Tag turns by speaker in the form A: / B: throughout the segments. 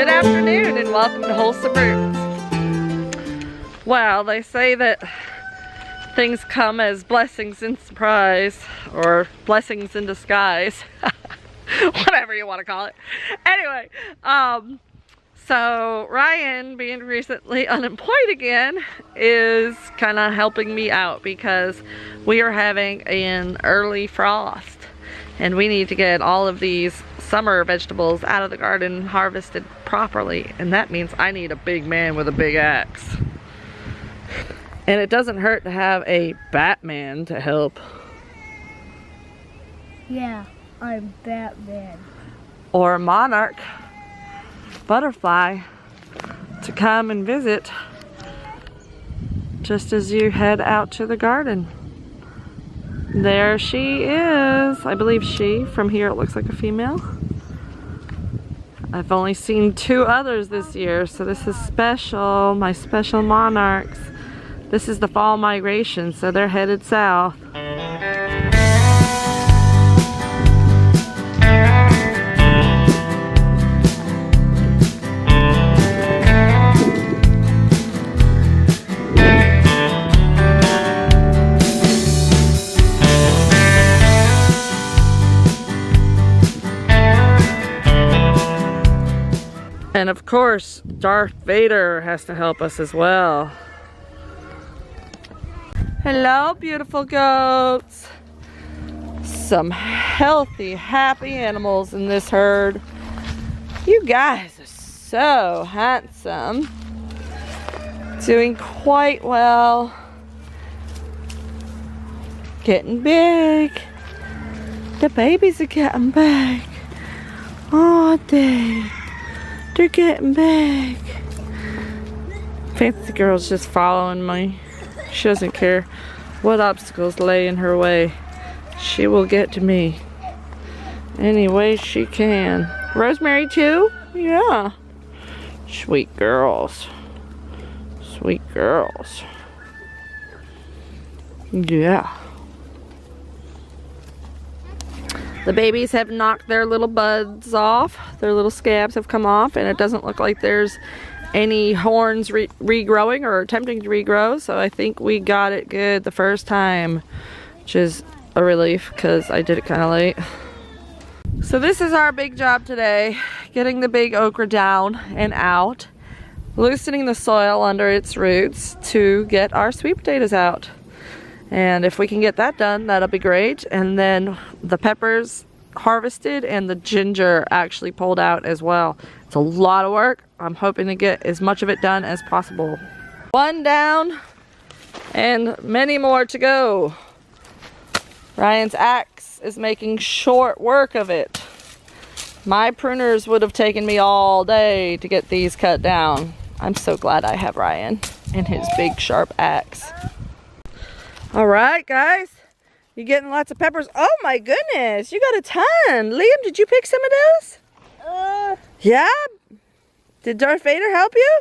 A: Good afternoon and welcome to Wholesome Roots. Well, they say that things come as blessings in surprise, or blessings in disguise. Whatever you want to call it. Anyway, so Ryan, being recently unemployed again, is kind of helping me out because we are having an early frost and we need to get all of these summer vegetables out of the garden harvested properly, and that means I need a big man with a big axe. And it doesn't hurt to have a Batman to help.
B: Yeah, I'm Batman.
A: Or a monarch butterfly to come and visit just as you head out to the garden. There she is. I believe she. From here it looks like a female. I've only seen 2 others this year, so this is special. My special monarchs. This is the fall migration, so they're headed south. And of course, Darth Vader has to help us as well. Hello, beautiful goats. Some healthy, happy animals in this herd. You guys are so handsome. Doing quite well. Getting big. The babies are getting big. Oh, they're getting big. Fancy girl's just following me. She doesn't care what obstacles lay in her way. She will get to me any way she can. Rosemary too? Yeah. Sweet girls. Sweet girls. Yeah. The babies have knocked their little buds off. Their little scabs have come off, and it doesn't look like there's any horns regrowing or attempting to regrow, so I think we got it good the first time, which is a relief because I did it kind of late. So this is our big job today, getting the big okra down and out, loosening the soil under its roots to get our sweet potatoes out. And if we can get that done, that'll be great. And then the peppers harvested and the ginger actually pulled out as well. It's a lot of work. I'm hoping to get as much of it done as possible. 1 down and many more to go. Ryan's axe is making short work of it. My pruners would have taken me all day to get these cut down. I'm so glad I have Ryan and his big sharp axe. All right, guys, you getting lots of peppers? Oh my goodness, you got a ton. Liam, did you pick some of those? Yeah? Did Darth Vader help you?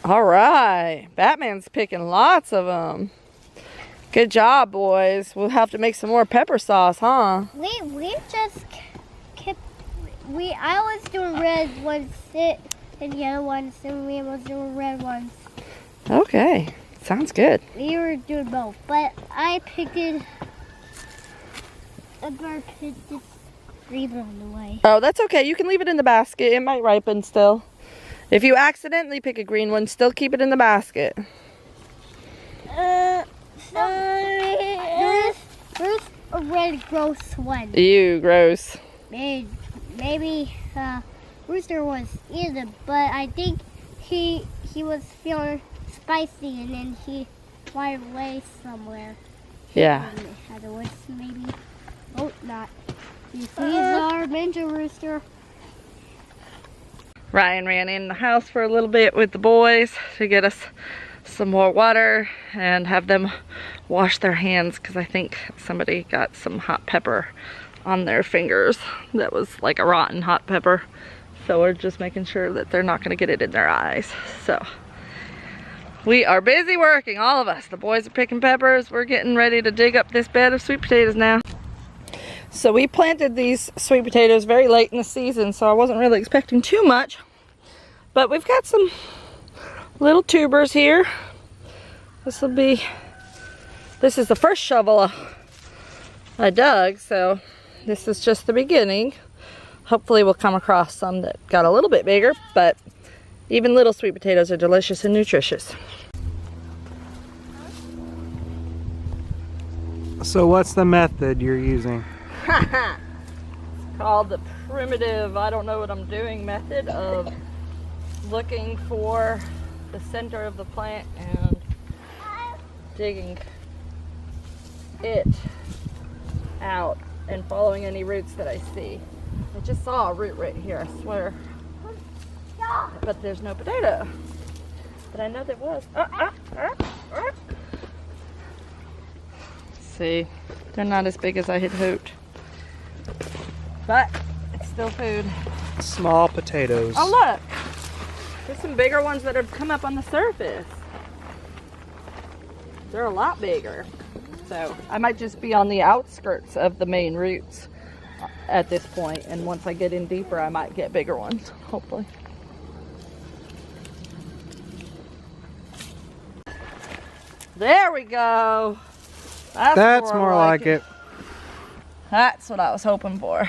A: All right, Batman's picking lots of them. Good job, boys. We'll have to make some more pepper sauce, huh?
B: We just kept, I was doing red ones and yellow ones, and we was doing red ones.
A: Okay. Sounds good.
B: We were doing both, but I picked it. A bird picked it green on the way.
A: Oh, that's okay. You can leave it in the basket. It might ripen still. If you accidentally pick a green one, still keep it in the basket.
B: There's a red gross one.
A: Ew, gross.
B: Maybe Rooster was in it, but I think he was feeling spicy, and then he wandered away somewhere.
A: Yeah.
B: Had the woods, maybe. Oh, not. He's our ninja rooster.
A: Ryan ran in the house for a little bit with the boys to get us some more water and have them wash their hands, because I think somebody got some hot pepper on their fingers that was like a rotten hot pepper. So we're just making sure that they're not going to get it in their eyes. So we are busy working, all of us. The boys are picking peppers. We're getting ready to dig up this bed of sweet potatoes now. So we planted these sweet potatoes very late in the season, so I wasn't really expecting too much. But we've got some little tubers here. This is the first shovel I dug, so this is just the beginning. Hopefully we'll come across some that got a little bit bigger, but even little sweet potatoes are delicious and nutritious.
C: So what's the method you're using?
A: It's called the primitive, I don't know what I'm doing method of looking for the center of the plant and digging it out and following any roots that I see. I just saw a root right here, I swear. But there's no potato. But I know there was. See, they're not as big as I had hoped. But it's still food.
C: Small potatoes.
A: Oh look! There's some bigger ones that have come up on the surface. They're a lot bigger. So I might just be on the outskirts of the main roots at this point, and once I get in deeper I might get bigger ones, hopefully. There we go.
C: That's more like it.
A: That's what I was hoping for.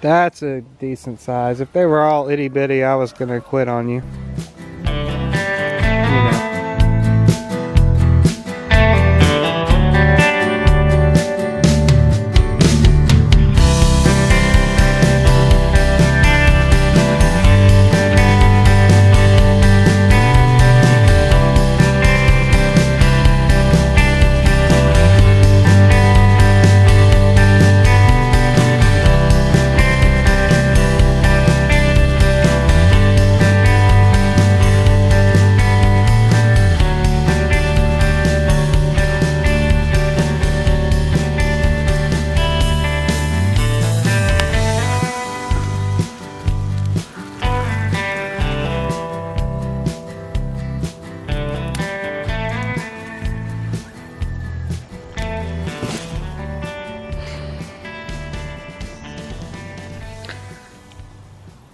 C: That's a decent size. If they were all itty bitty, I was gonna quit on you.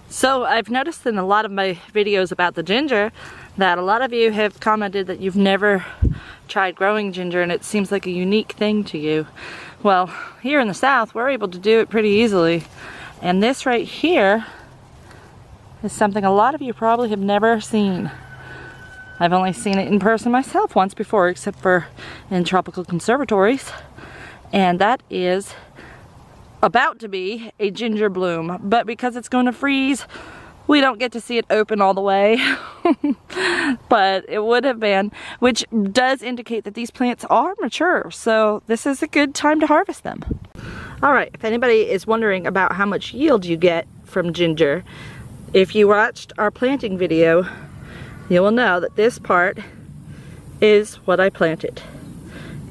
A: So I've noticed in a lot of my videos about the ginger that a lot of you have commented that you've never tried growing ginger and it seems like a unique thing to you. Well, here in the South we're able to do it pretty easily, and this right here is something a lot of you probably have never seen. I've only seen it in person myself once before, except for in tropical conservatories, and that is about to be a ginger bloom, but because it's going to freeze we don't get to see it open all the way. But it would have been, which does indicate that these plants are mature, so this is a good time to harvest them. Alright, if anybody is wondering about how much yield you get from ginger, if you watched our planting video you will know that this part is what I planted.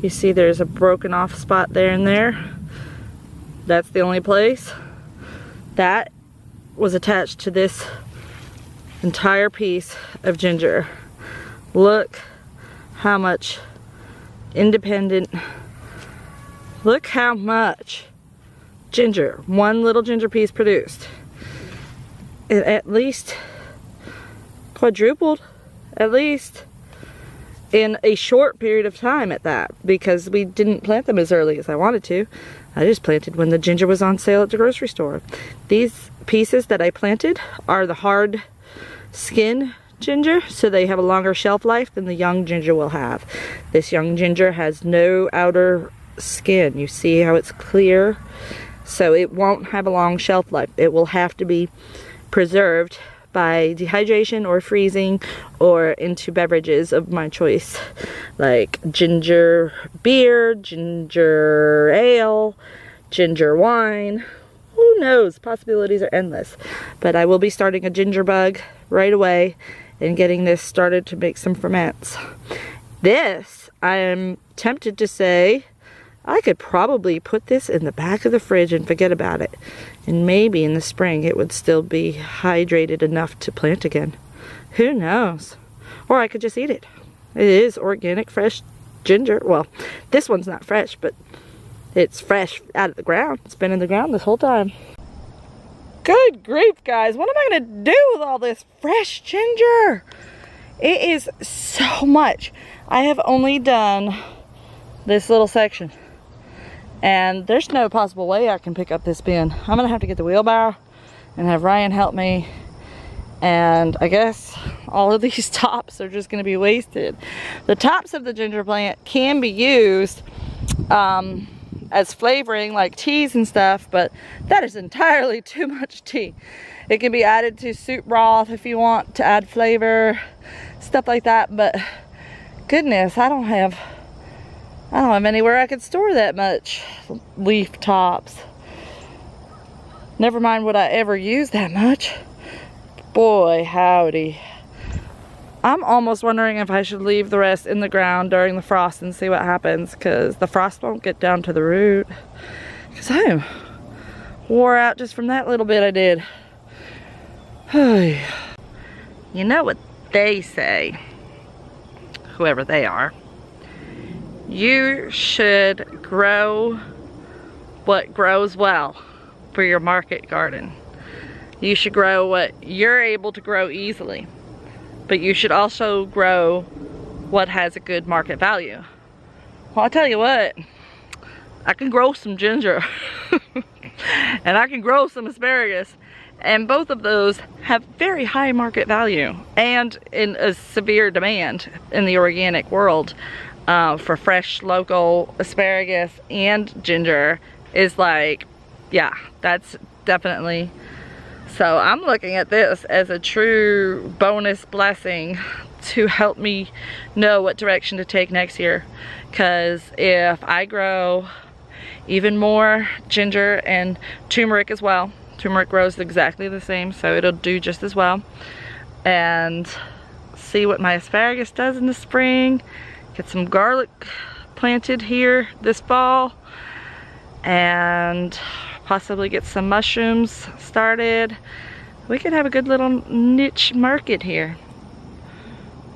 A: You see there's a broken off spot there and there. That's the only place. That was attached to this entire piece of ginger. Look how much independent, look how much ginger one little ginger piece produced. It at least quadrupled, at least, in a short period of time at that, because we didn't plant them as early as I wanted to. I just planted when the ginger was on sale at the grocery store. These pieces that I planted are the hard skin ginger, so they have a longer shelf life than the young ginger will have. This young ginger has no outer skin. You see how it's clear? So it won't have a long shelf life. It will have to be preserved by dehydration or freezing or into beverages of my choice, like ginger beer, ginger ale, ginger wine. Who knows? Possibilities are endless. But I will be starting a ginger bug right away and getting this started to make some ferments. This, I am tempted to say, I could probably put this in the back of the fridge and forget about it. And maybe in the spring it would still be hydrated enough to plant again. Who knows? Or I could just eat it. It is organic, fresh ginger. Well, this one's not fresh, but it's fresh out of the ground. It's been in the ground this whole time. Good grief, guys. What am I gonna do with all this fresh ginger? It is so much. I have only done this little section, and there's no possible way I can pick up this bin. I'm gonna have to get the wheelbarrow and have Ryan help me, and I guess all of these tops are just gonna be wasted. The tops of the ginger plant can be used as flavoring, like teas and stuff, but that is entirely too much tea. It can be added to soup broth if you want to add flavor, stuff like that, but goodness, I don't have anywhere I could store that much leaf tops. Never mind would I ever use that much. Boy, howdy. I'm almost wondering if I should leave the rest in the ground during the frost and see what happens, because the frost won't get down to the root. Because I am wore out just from that little bit I did. You know what they say, whoever they are, you should grow what grows well for your market garden. You should grow what you're able to grow easily, but you should also grow what has a good market value. Well, I'll tell you what, I can grow some ginger and I can grow some asparagus, and both of those have very high market value and in a severe demand in the organic world. For fresh local asparagus and ginger is like, yeah, that's definitely. So I'm looking at this as a true bonus blessing to help me know what direction to take next year. Because if I grow even more ginger and turmeric as well, turmeric grows exactly the same, so it'll do just as well, and see what my asparagus does in the spring. Get some garlic planted here this fall, and possibly get some mushrooms started. We could have a good little niche market here,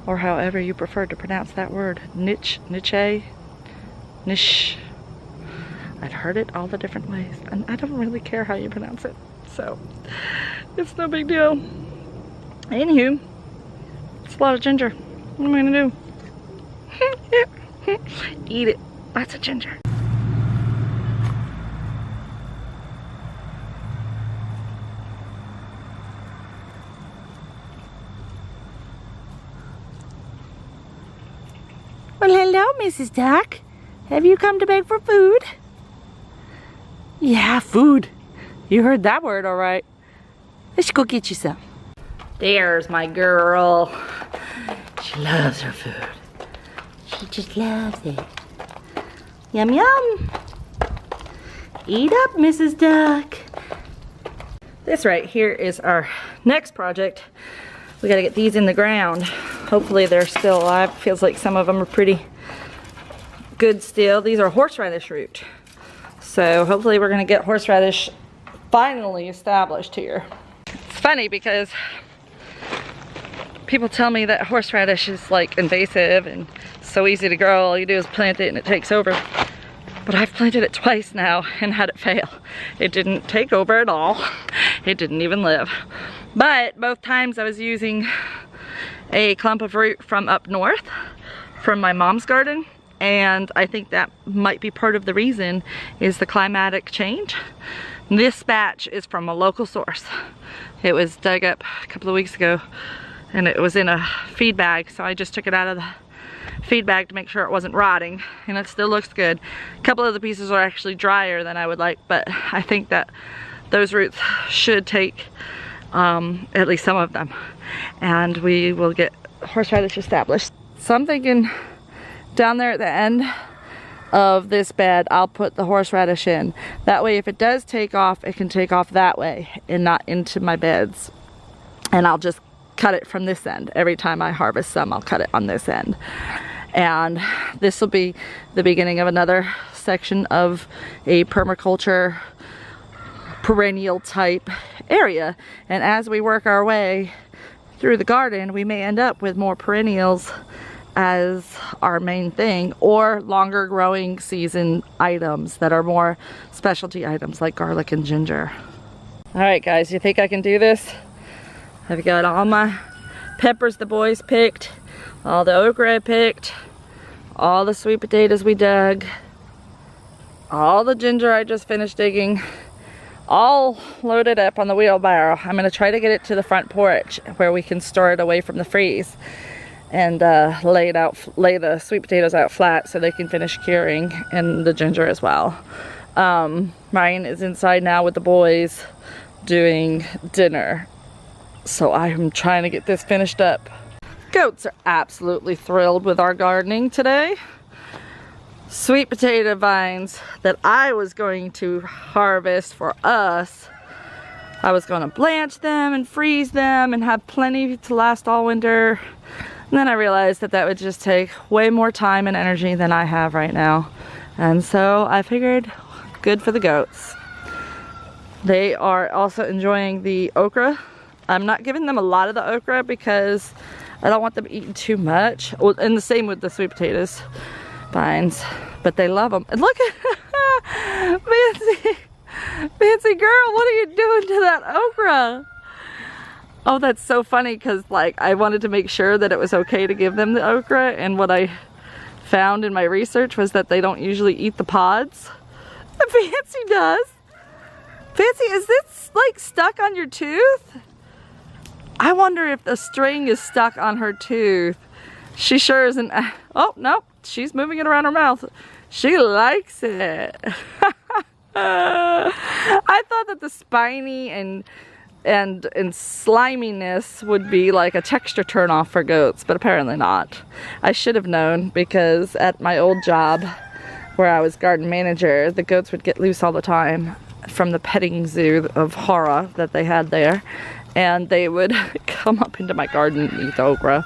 A: or however you prefer to pronounce that word. Niche. I've heard it all the different ways, and I don't really care how you pronounce it, so it's no big deal. Anywho, it's a lot of ginger. What am I gonna do? Eat it. Lots of ginger. Well, hello, Mrs. Duck. Have you come to beg for food? Yeah, food. You heard that word all right. Let's go get you some. There's my girl. She loves her food. She just loves it. Yum, yum. Eat up, Mrs. Duck. This right here is our next project. We gotta get these in the ground. Hopefully they're still alive. Feels like some of them are pretty good still. These are horseradish root. So hopefully we're gonna get horseradish finally established here. It's funny because people tell me that horseradish is like invasive and so easy to grow. All you do is plant it and it takes over. But I've planted it twice now and had it fail. It didn't take over at all. It didn't even live. But both times I was using a clump of root from up north from my mom's garden, and I think that might be part of the reason is the climatic change. This batch is from a local source. It was dug up a couple of weeks ago and it was in a feed bag, so I just took it out of the feed bag to make sure it wasn't rotting, and it still looks good. A couple of the pieces are actually drier than I would like, but I think that those roots should take at least some of them, and we will get horseradish established. So I'm thinking down there at the end of this bed I'll put the horseradish in. That way if it does take off, it can take off that way and not into my beds, and I'll just cut it from this end. Every time I harvest some, I'll cut it on this end, and this will be the beginning of another section of a permaculture perennial type area. And as we work our way through the garden, we may end up with more perennials as our main thing, or longer growing season items that are more specialty items like garlic and ginger. All right, guys, you think I can do this? I've got all my peppers the boys picked, all the okra I picked, all the sweet potatoes we dug, all the ginger I just finished digging, all loaded up on the wheelbarrow. I'm gonna try to get it to the front porch where we can store it away from the freeze, and lay the sweet potatoes out flat so they can finish curing, and the ginger as well. Ryan is inside now with the boys doing dinner, so I'm trying to get this finished up. Goats are absolutely thrilled with our gardening today. Sweet potato vines that I was going to harvest for us. I was going to blanch them and freeze them and have plenty to last all winter. And then I realized that that would just take way more time and energy than I have right now. And so I figured, good for the goats. They are also enjoying the okra. I'm not giving them a lot of the okra because I don't want them eating too much. Well, and the same with the sweet potatoes vines, but they love them. And look at Fancy girl, what are you doing to that okra? Oh, that's so funny, because like I wanted to make sure that it was okay to give them the okra, and what I found in my research was that they don't usually eat the pods. Fancy does. Fancy, is this like stuck on your tooth? I wonder if the string is stuck on her tooth. She sure isn't. Oh, no, she's moving it around her mouth. She likes it. I thought that the spiny and sliminess would be like a texture turn off for goats, but apparently not. I should have known, because at my old job where I was garden manager, the goats would get loose all the time from the petting zoo of horror that they had there, and they would come up into my garden and eat the okra.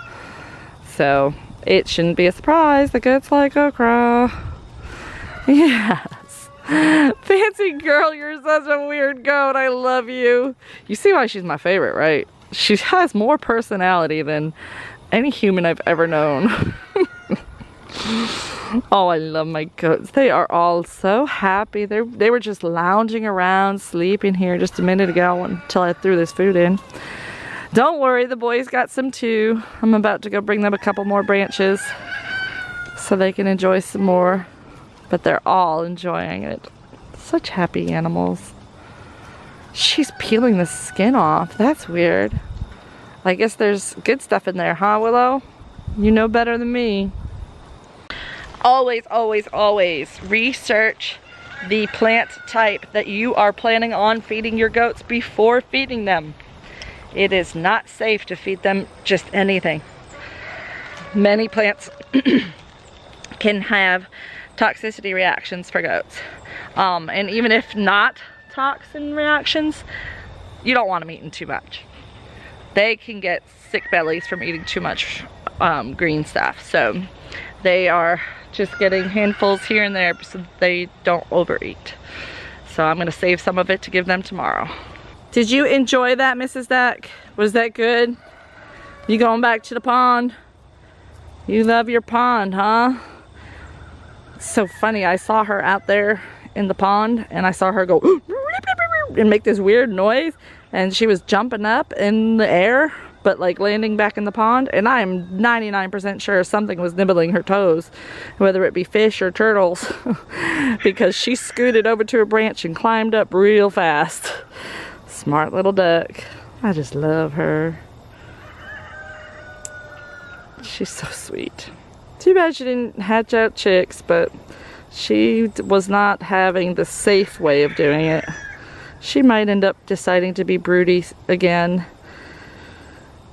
A: So it shouldn't be a surprise. The goats like okra. Yes. Fancy girl, you're such a weird goat. I love you. You see why she's my favorite, right? She has more personality than any human I've ever known. Oh, I love my goats. They are all so happy. They were just lounging around, sleeping here just a minute ago until I threw this food in. Don't worry, the boys got some too. I'm about to go bring them a couple more branches so they can enjoy some more. But they're all enjoying it. Such happy animals. She's peeling the skin off. That's weird. I guess there's good stuff in there, huh, Willow? You know better than me. Always, always, always research the plant type that you are planning on feeding your goats before feeding them. It is not safe to feed them just anything. Many plants can have toxicity reactions for goats. And even if not toxin reactions, you don't want them eating too much. They can get sick bellies from eating too much green stuff. So they are just getting handfuls here and there so they don't overeat. So I'm gonna save some of it to give them tomorrow. Did you enjoy that, Mrs. Duck? Was that good? You going back to the pond? You love your pond, huh? It's so funny, I saw her out there in the pond and I saw her go and make this weird noise, and she was jumping up in the air but like landing back in the pond, and I'm 99% sure something was nibbling her toes, whether it be fish or turtles, because she scooted over to a branch and climbed up real fast. Smart little duck. I just love her. She's so sweet. Too bad she didn't hatch out chicks, but she was not having the safe way of doing it. She might end up deciding to be broody again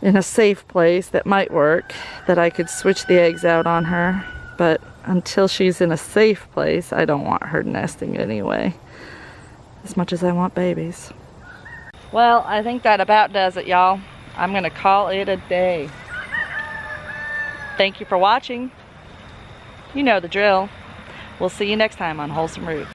A: in a safe place that might work, that I could switch the eggs out on her. But until she's in a safe place, I don't want her nesting anyway, as much as I want babies. Well, I think that about does it, y'all. I'm gonna call it a day. Thank you for watching. You know the drill. We'll see you next time on Wholesome Roots.